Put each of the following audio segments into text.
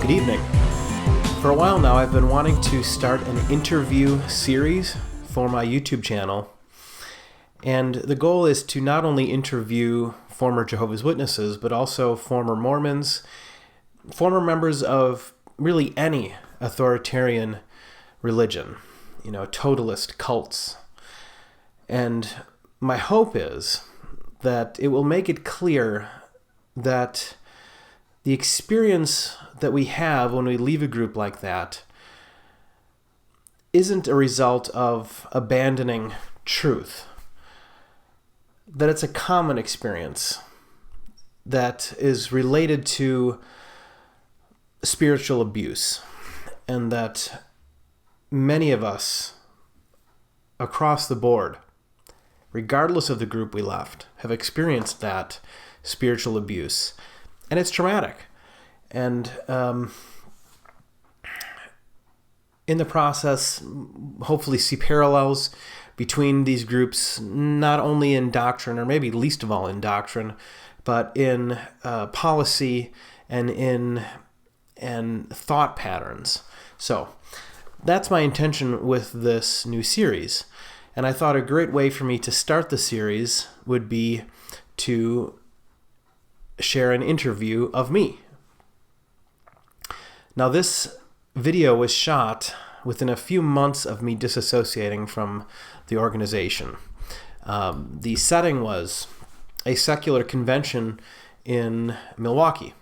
Good evening. For a while now, I've been wanting to start an interview series for my YouTube channel. And the goal is to not only interview former Jehovah's Witnesses, but also former Mormons, former members of really any authoritarian religion, totalist cults. And my hope is that it will make it clear that the experience that we have when we leave a group like that isn't a result of abandoning truth. That it's a common experience that is related to spiritual abuse, and that many of us across the board, regardless of the group we left, have experienced that spiritual abuse. And it's traumatic. And in the process, hopefully see parallels between these groups, not only in doctrine, or maybe least of all in doctrine, but in policy and in thought patterns. So that's my intention with this new series. And I thought a great way for me to start the series would be to share an interview of me. Now, this video was shot within a few months of me disassociating from the organization. The setting was a secular convention in Milwaukee.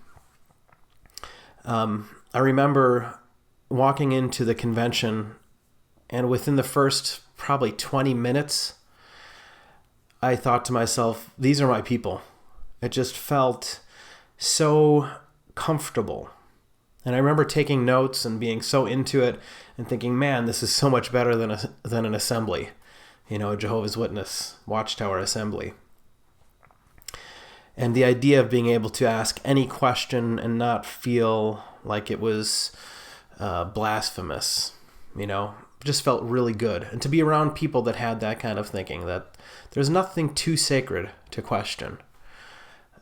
I remember walking into the convention, and within the first probably 20 minutes, I thought to myself, these are my people. It just felt so comfortable. And I remember taking notes and being so into it and thinking, man, this is so much better than an assembly, a Jehovah's Witness, Watchtower assembly. And the idea of being able to ask any question and not feel like it was blasphemous, just felt really good. And to be around people that had that kind of thinking, that there's nothing too sacred to question.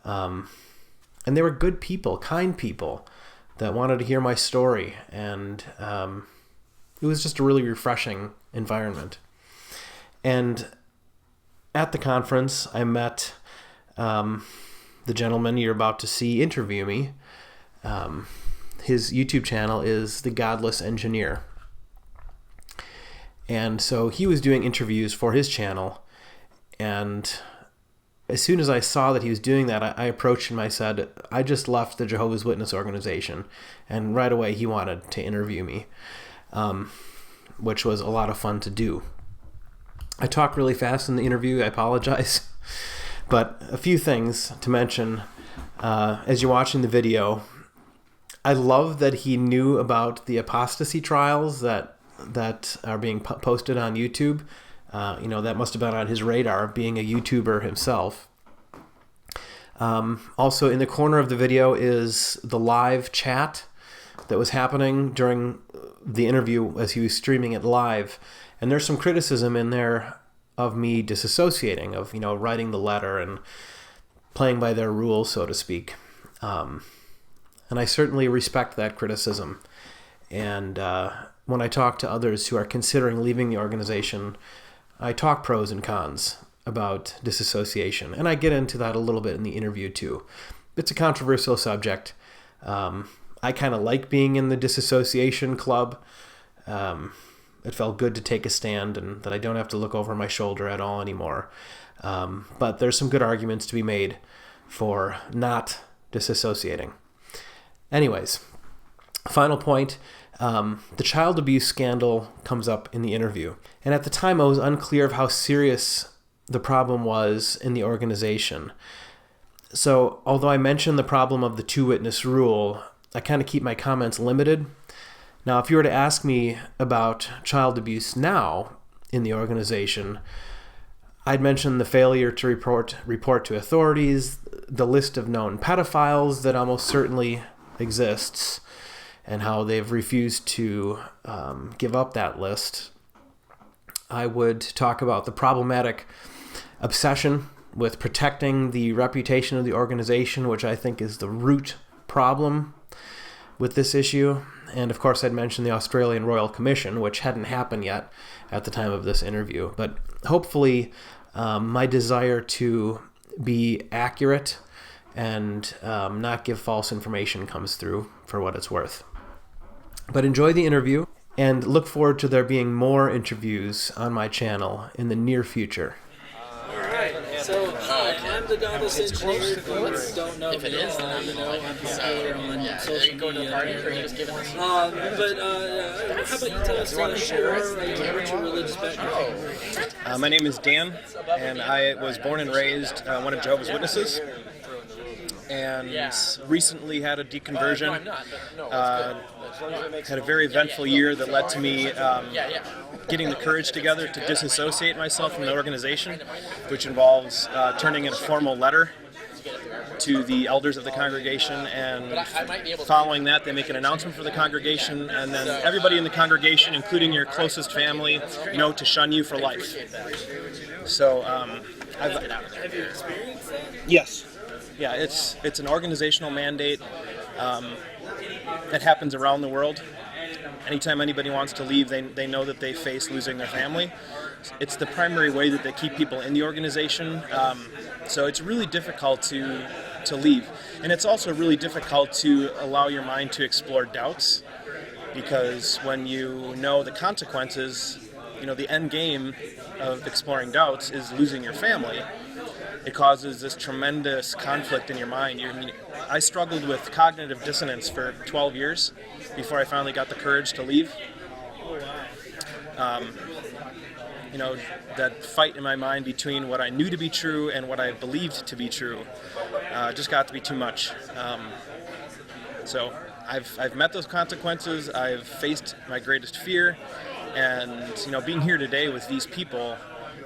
And they were good people, kind people that wanted to hear my story. And it was just a really refreshing environment. And at the conference, I met the gentleman you're about to see interview me. His YouTube channel is the Godless Engineer. And so he was doing interviews for his channel. And as soon as I saw that he was doing that, I approached him. I said, I just left the Jehovah's Witness organization. And right away he wanted to interview me, which was a lot of fun to do. I talked really fast in the interview. I apologize. But a few things to mention as you're watching the video. I love that he knew about the apostasy trials that are being posted on YouTube. That must have been on his radar, being a YouTuber himself. Also, in the corner of the video is the live chat that was happening during the interview as he was streaming it live. And there's some criticism in there of me disassociating, of, writing the letter and playing by their rules, so to speak. And I certainly respect that criticism. And when I talk to others who are considering leaving the organization, I talk pros and cons about disassociation, and I get into that a little bit in the interview too. It's a controversial subject. I kind of like being in the disassociation club. It felt good to take a stand and that I don't have to look over my shoulder at all anymore. But there's some good arguments to be made for not disassociating. Anyways, final point. The child abuse scandal comes up in the interview. And at the time, I was unclear of how serious the problem was in the organization. So, although I mentioned the problem of the two-witness rule, I kind of keep my comments limited. Now, if you were to ask me about child abuse now in the organization, I'd mention the failure to report to authorities, the list of known pedophiles that almost certainly exists, and how they've refused to give up that list. I would talk about the problematic obsession with protecting the reputation of the organization, which I think is the root problem. with this issue. And of course, I'd mentioned the Australian Royal Commission, which hadn't happened yet at the time of this interview. But hopefully, my desire to be accurate and not give false information comes through for what it's worth. But enjoy the interview, and look forward to there being more interviews on my channel in the near future. Alright, so I'm the Godless Engineer. If you don't know me, I'm popular on social media. But how about you tell us what's your religious background? My name is Dan, and I was born and raised one of Jehovah's Witnesses, and recently had a deconversion. Had a very eventful year that led to me getting the courage together to disassociate myself from the organization, which involves turning in a formal letter to the elders of the congregation, and following that they make an announcement for the congregation, and then everybody in the congregation, including your closest family, to shun you for life. So have you experienced that? Yes. Yeah, it's an organizational mandate that happens around the world. Anytime anybody wants to leave, they know that they face losing their family. It's the primary way that they keep people in the organization. So it's really difficult to leave. And it's also really difficult to allow your mind to explore doubts, because when you know the consequences, the end game of exploring doubts is losing your family. It causes this tremendous conflict in your mind. I struggled with cognitive dissonance for 12 years before I finally got the courage to leave. That fight in my mind between what I knew to be true and what I believed to be true just got to be too much. So I've met those consequences. I've faced my greatest fear, and being here today with these people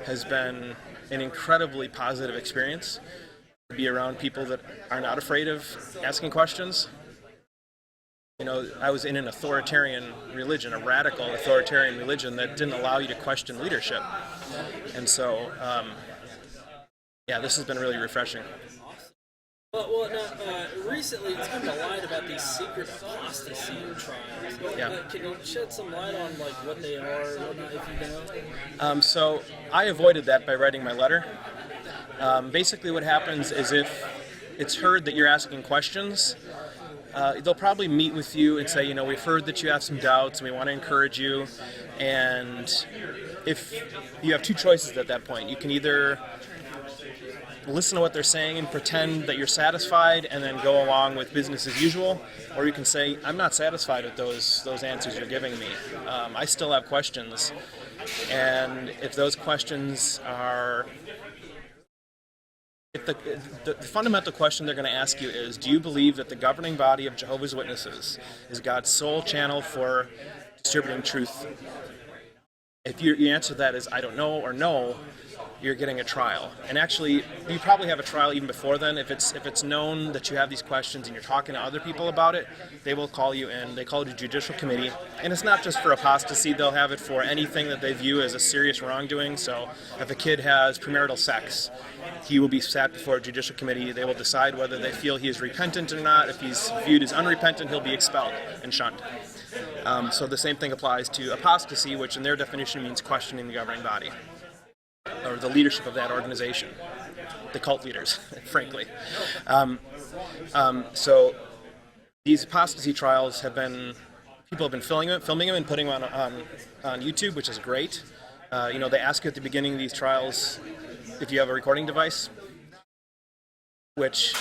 has been an incredibly positive experience. To be around people that are not afraid of asking questions. I was in an authoritarian religion, a radical authoritarian religion that didn't allow you to question leadership. And so, this has been really refreshing. Well, now, recently it's come to light about these secret apostasy trials. Yeah. Can you shed some light on what they are or whatnot, if you know? So I avoided that by writing my letter. Basically what happens is if it's heard that you're asking questions, they'll probably meet with you and say, we've heard that you have some doubts and we want to encourage you. And if you have two choices at that point, you can either listen to what they're saying and pretend that you're satisfied and then go along with business as usual, or you can say, I'm not satisfied with those answers you're giving me. I still have questions. And if those questions are... If the fundamental question they're going to ask you is, do you believe that the governing body of Jehovah's Witnesses is God's sole channel for distributing truth? If your answer to that is, I don't know, or no, you're getting a trial. And actually, you probably have a trial even before then. If it's known that you have these questions and you're talking to other people about it, they will call you in. They call it a judicial committee. And it's not just for apostasy. They'll have it for anything that they view as a serious wrongdoing. So if a kid has premarital sex, he will be sat before a judicial committee. They will decide whether they feel he is repentant or not. If he's viewed as unrepentant, he'll be expelled and shunned. So the same thing applies to apostasy, which in their definition means questioning the governing body, or the leadership of that organization, the cult leaders, frankly. So these apostasy trials people have been filming them and putting them on YouTube, which is great. They ask you at the beginning of these trials if you have a recording device, which,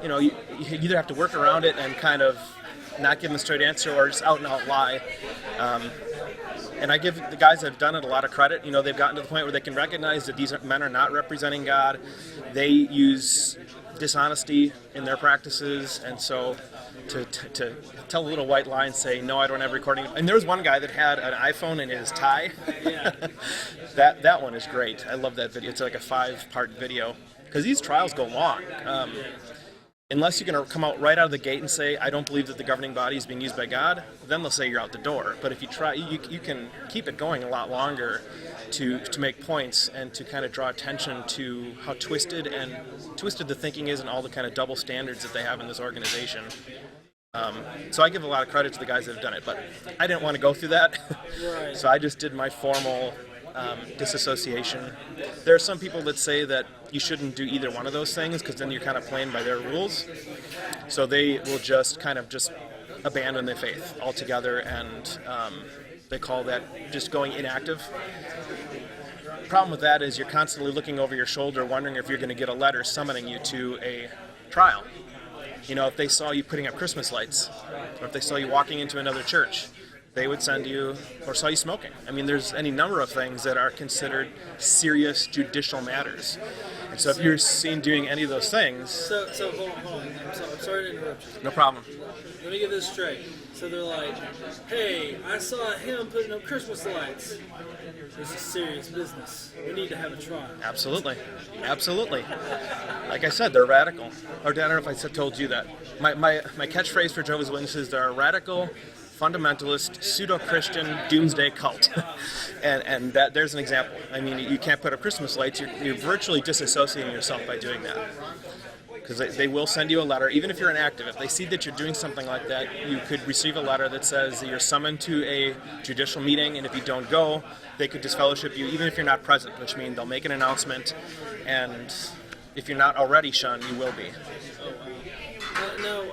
you either have to work around it and kind of not give them a straight answer, or just out and out lie. And I give the guys that have done it a lot of credit. They've gotten to the point where they can recognize that these men are not representing God. They use dishonesty in their practices, and so to tell a little white lie and say, no, I don't have recording. And there was one guy that had an iPhone in his tie. That one is great. I love that video. It's like a 5-part video, because these trials go long. Unless you're going to come out right out of the gate and say, I don't believe that the governing body is being used by God, then they'll say you're out the door. But if you try, you can keep it going a lot longer to make points and to kind of draw attention to how twisted the thinking is and all the kind of double standards that they have in this organization. So I give a lot of credit to the guys that have done it, but I didn't want to go through that. Right. So I just did my formal disassociation. There are some people that say that you shouldn't do either one of those things because then you're kind of playing by their rules. So they will just kind of just abandon their faith altogether, and they call that just going inactive. The problem with that is you're constantly looking over your shoulder wondering if you're going to get a letter summoning you to a trial. You know, if they saw you putting up Christmas lights, or if they saw you walking into another church, they would send you, or saw you smoking. I mean, there's any number of things that are considered serious judicial matters. And so if you're seen doing any of those things... So hold on. I'm sorry to interrupt you. No problem. Let me get this straight. So they're like, hey, I saw him putting up Christmas lights. This is serious business. We need to have a trial. Absolutely. Absolutely. Like I said, they're radical. Or I don't know if I told you that. My catchphrase for Jehovah's Witnesses, they're a radical, fundamentalist, pseudo-Christian, doomsday cult. and that there's an example. I mean, you can't put up Christmas lights. You're virtually disassociating yourself by doing that. Because they will send you a letter, even if you're inactive. If they see that you're doing something like that, you could receive a letter that says that you're summoned to a judicial meeting, and if you don't go, they could disfellowship you, even if you're not present, which means they'll make an announcement, and if you're not already shunned, you will be. I know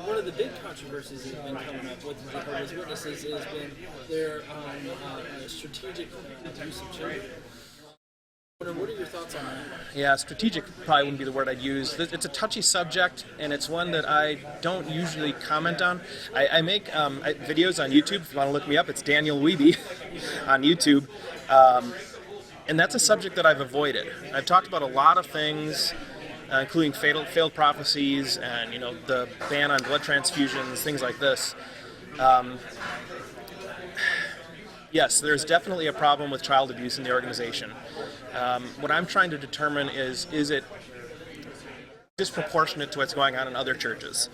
one of the big controversies that's been coming up with the Jehovah's Witnesses has been their strategic abuse of children. What are your thoughts on that? Yeah, strategic probably wouldn't be the word I'd use. It's a touchy subject, and it's one that I don't usually comment on. I make videos on YouTube. If you want to look me up, it's Daniel Wiebe on YouTube. And that's a subject that I've avoided. I've talked about a lot of things, including failed prophecies and the ban on blood transfusions, things like this. Yes, there's definitely a problem with child abuse in the organization. What I'm trying to determine is it disproportionate to what's going on in other churches?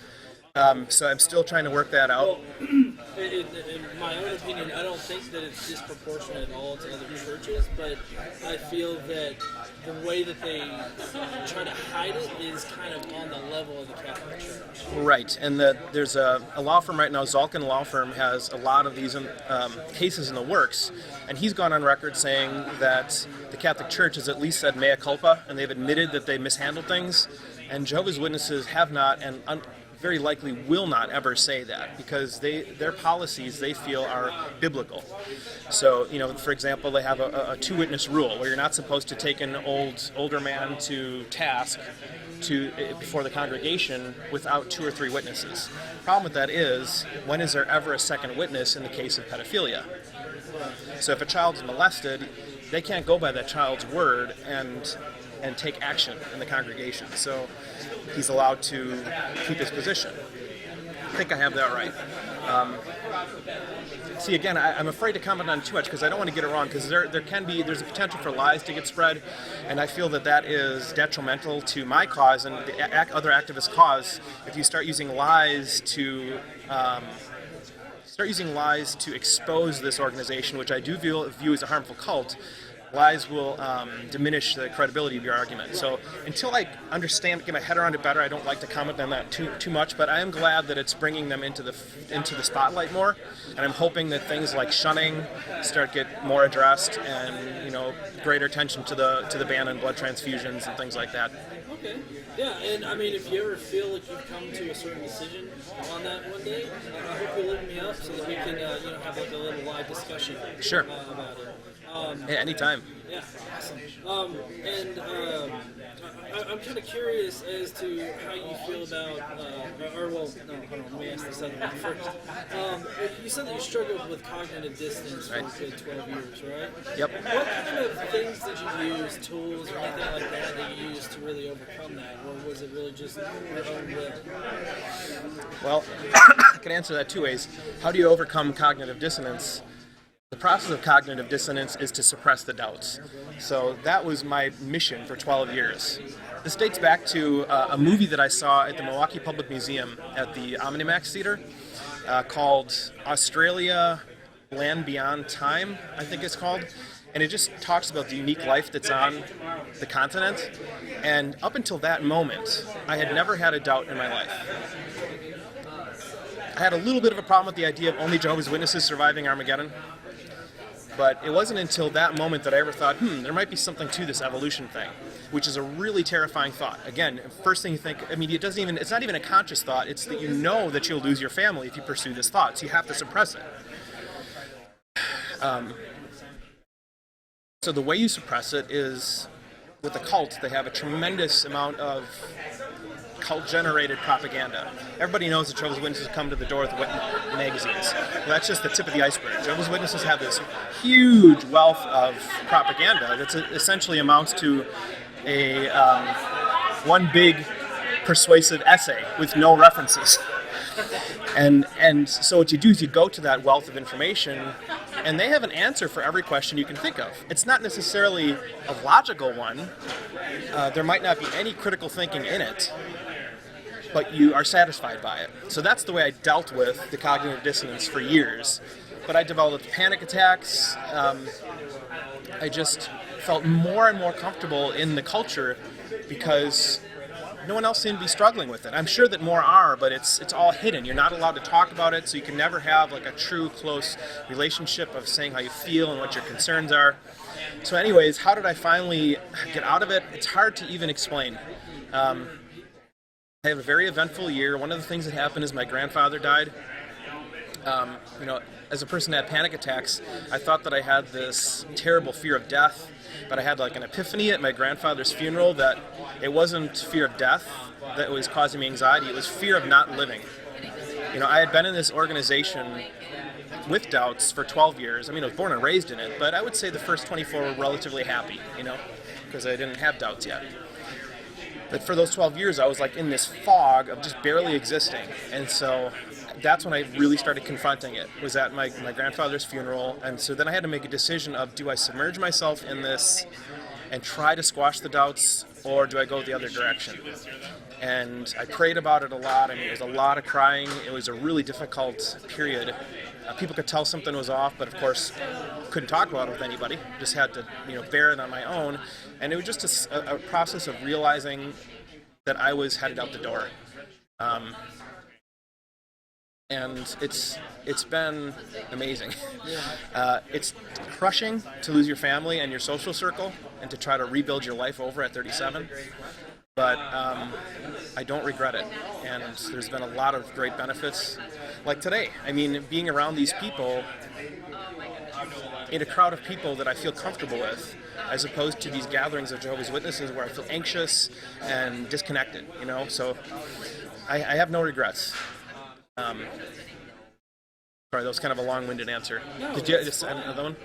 So I'm still trying to work that out. Well, in my own opinion, I don't think that it's disproportionate at all to other churches, but I feel that the way that they try to hide it is kind of on the level of the Catholic Church. Right, and there's a law firm right now, Zalkin Law Firm, has a lot of these cases in the works, and he's gone on record saying that the Catholic Church has at least said mea culpa, and they've admitted that they mishandled things, and Jehovah's Witnesses have not, and very likely will not ever say that, because their policies they feel are biblical. So, for example, they have a two-witness rule where you're not supposed to take an older man to task before the congregation without 2 or 3 witnesses. The problem with that is, when is there ever a second witness in the case of pedophilia? So if a child is molested, they can't go by that child's word and take action in the congregation. So he's allowed to keep his position. I think I have that right. See, again, I'm afraid to comment on too much because I don't want to get it wrong, because there's a potential for lies to get spread, and I feel that is detrimental to my cause and the other activist cause if you start using lies to expose this organization, which I do view as a harmful cult. Lies will diminish the credibility of your argument. So until I understand, get my head around it better, I don't like to comment on that too much. But I am glad that it's bringing them into the spotlight more, and I'm hoping that things like shunning get more addressed, and greater attention to the ban on blood transfusions and things like that. Okay. Yeah, and I mean, if you ever feel like you've come to a certain decision on that one day, I hope you'll look me up so that we can have like a little live discussion. Sure. About it. Anytime. Yeah, awesome. I'm kind of curious as to how you feel about, hold on, let me ask this other one first. You said that you struggled with cognitive dissonance for 12 years, right? Yep. What kind of things did you use, tools or anything like that you used to really overcome that? Or was it really just your own will? Well, I can answer that 2 ways. How do you overcome cognitive dissonance? The process of cognitive dissonance is to suppress the doubts. So that was my mission for 12 years. This dates back to a movie that I saw at the Milwaukee Public Museum at the Omnimax Theater called Australia Land Beyond Time, I think it's called. And it just talks about the unique life that's on the continent. And up until that moment, I had never had a doubt in my life. I had a little bit of a problem with the idea of only Jehovah's Witnesses surviving Armageddon. But it wasn't until that moment that I ever thought, there might be something to this evolution thing, which is a really terrifying thought. Again, first thing you think, it's not even a conscious thought, it's that you know that you'll lose your family if you pursue this thought, so you have to suppress it. So the way you suppress it is, with the cult, they have a tremendous amount of cult-generated propaganda. Everybody knows that Jehovah's Witnesses come to the door with magazines. Well, that's just the tip of the iceberg. Jehovah's Witnesses have this huge wealth of propaganda that essentially amounts to a one big persuasive essay with no references. And so what you do is you go to that wealth of information, and they have an answer for every question you can think of. It's not necessarily a logical one. There might not be any critical thinking in it, but you are satisfied by it. So that's the way I dealt with the cognitive dissonance for years. But I developed panic attacks. I just felt more and more comfortable in the culture because no one else seemed to be struggling with it. I'm sure that more are, but it's all hidden. You're not allowed to talk about it, so you can never have like a true, close relationship of saying how you feel and what your concerns are. So anyways, how did I finally get out of it? It's hard to even explain. I have a very eventful year. One of the things that happened is my grandfather died. As a person that had panic attacks, I thought that I had this terrible fear of death, but I had like an epiphany at my grandfather's funeral that it wasn't fear of death that was causing me anxiety, it was fear of not living. I had been in this organization with doubts for 12 years. I was born and raised in it, but I would say the first 24 were relatively happy, because I didn't have doubts yet. But for those 12 years, I was like in this fog of just barely existing. And so that's when I really started confronting it, was at my grandfather's funeral. And so then I had to make a decision of, do I submerge myself in this and try to squash the doubts, or do I go the other direction? And I prayed about it a lot, and it was a lot of crying. It was a really difficult period. People could tell something was off, but of course couldn't talk about it with anybody. Just had to, bear it on my own. And it was just a process of realizing that I was headed out the door. And it's been amazing. It's crushing to lose your family and your social circle and to try to rebuild your life over at 37. But I don't regret it, and there's been a lot of great benefits. Like today, being around these people, in a crowd of people that I feel comfortable with, as opposed to these gatherings of Jehovah's Witnesses where I feel anxious and disconnected, So I have no regrets. Sorry, that was kind of a long-winded answer. No. Did you just another one?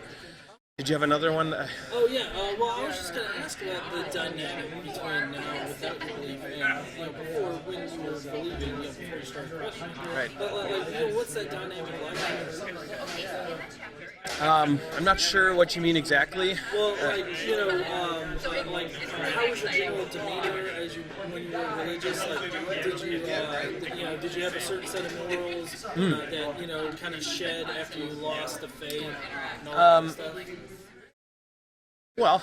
Did you have another one? Oh yeah. Well, I was just going to ask about the dynamic between without your belief and before when you were believing, before you started questioning. Right. What's that dynamic like? I'm not sure what you mean exactly. Well, how was your general demeanor when you were religious? Did you have a certain set of morals that kind of shed after you lost the faith and all that stuff? Well,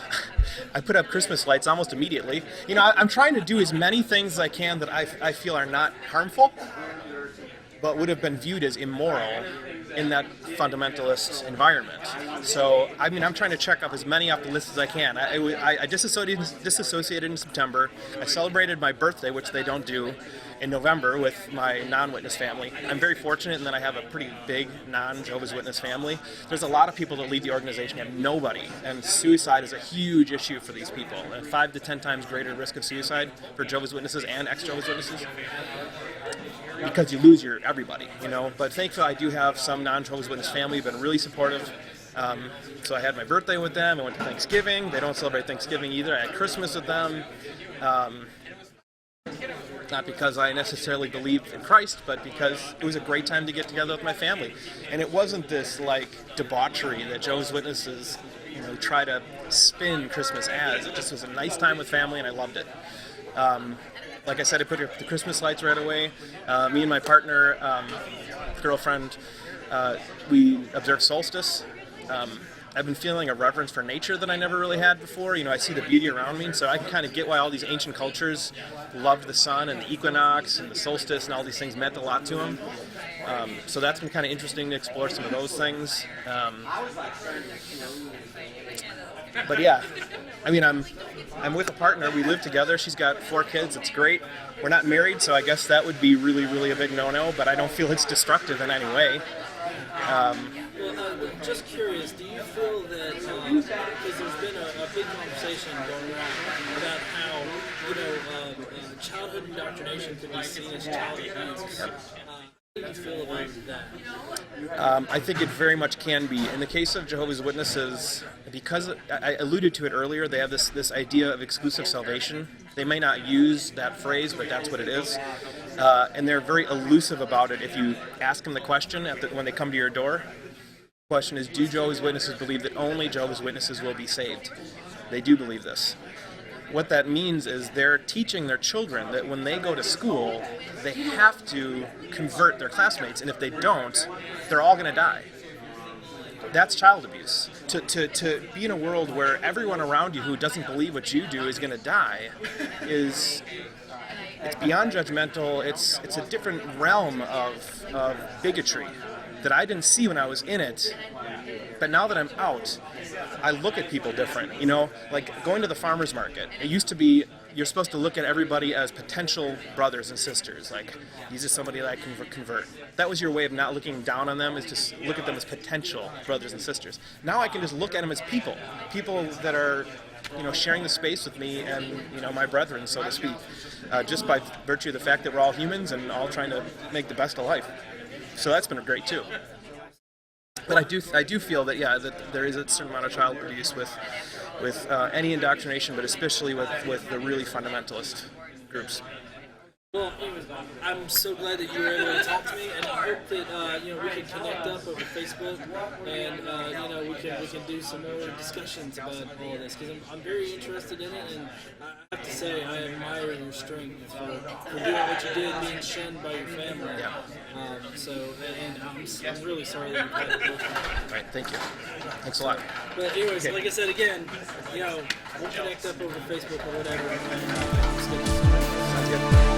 I put up Christmas lights almost immediately. I'm trying to do as many things as I can that I feel are not harmful, but would have been viewed as immoral in that fundamentalist environment. So, I'm trying to check off as many off the list as I can. I disassociated in September. I celebrated my birthday, which they don't do, in November with my non-witness family. I'm very fortunate in that I have a pretty big non-Jehovah's Witness family. There's a lot of people that leave the organization and have nobody, and suicide is a huge issue for these people. 5 to 10 times greater risk of suicide for Jehovah's Witnesses and ex-Jehovah's Witnesses, because you lose your everybody, But thankfully, I do have some non-Jehovah's Witness family who've been really supportive. So I had my birthday with them. I went to Thanksgiving. They don't celebrate Thanksgiving either. I had Christmas with them. Not because I necessarily believe in Christ, but because it was a great time to get together with my family. And it wasn't this debauchery that Jehovah's Witnesses, try to spin Christmas as. It just was a nice time with family, and I loved it. Like I said, I put up the Christmas lights right away. Me and my partner, girlfriend, we observed solstice. I've been feeling a reverence for nature that I never really had before. I see the beauty around me, and so I can kind of get why all these ancient cultures loved the sun and the equinox and the solstice and all these things meant a lot to them. So that's been kind of interesting to explore some of those things. But yeah, I mean, I'm with a partner. We live together. She's got 4 kids. It's great. We're not married, so I guess that would be really, really a big no-no, but I don't feel it's destructive in any way. Just curious, do you feel that, because there's been a big conversation going on about how, childhood indoctrination could be seen as child abuse. How do you feel about that? I think it very much can be. In the case of Jehovah's Witnesses, because I alluded to it earlier, they have this idea of exclusive salvation. They may not use that phrase, but that's what it is. And they're very elusive about it. If you ask them the question when they come to your door, the question is, do Jehovah's Witnesses believe that only Jehovah's Witnesses will be saved? They do believe this. What that means is they're teaching their children that when they go to school, they have to convert their classmates, and if they don't, they're all going to die. That's child abuse. To be in a world where everyone around you who doesn't believe what you do is going to die it's beyond judgmental. It's a different realm of bigotry that I didn't see when I was in it, but now that I'm out, I look at people different. Like going to the farmer's market. It used to be you're supposed to look at everybody as potential brothers and sisters. Like, these are somebody that I can convert. That was your way of not looking down on them, is just look at them as potential brothers and sisters. Now I can just look at them as people that are, sharing the space with me and, my brethren, so to speak, just by virtue of the fact that we're all humans and all trying to make the best of life. So that's been great too. But I do feel that that there is a certain amount of child abuse with any indoctrination, but especially with the really fundamentalist groups. Well, I'm so glad that you were able to talk to me, and I hope that we can connect up over Facebook, and we can do some more discussions about all this, because I'm very interested in it, and I have to say I admire your strength for doing what you did, being shunned by your family. Yeah. And I'm really sorry that you had to go through that. All right, thank you. Thanks a lot. But anyways, like I said again, we'll connect up over Facebook or whatever. Sounds good.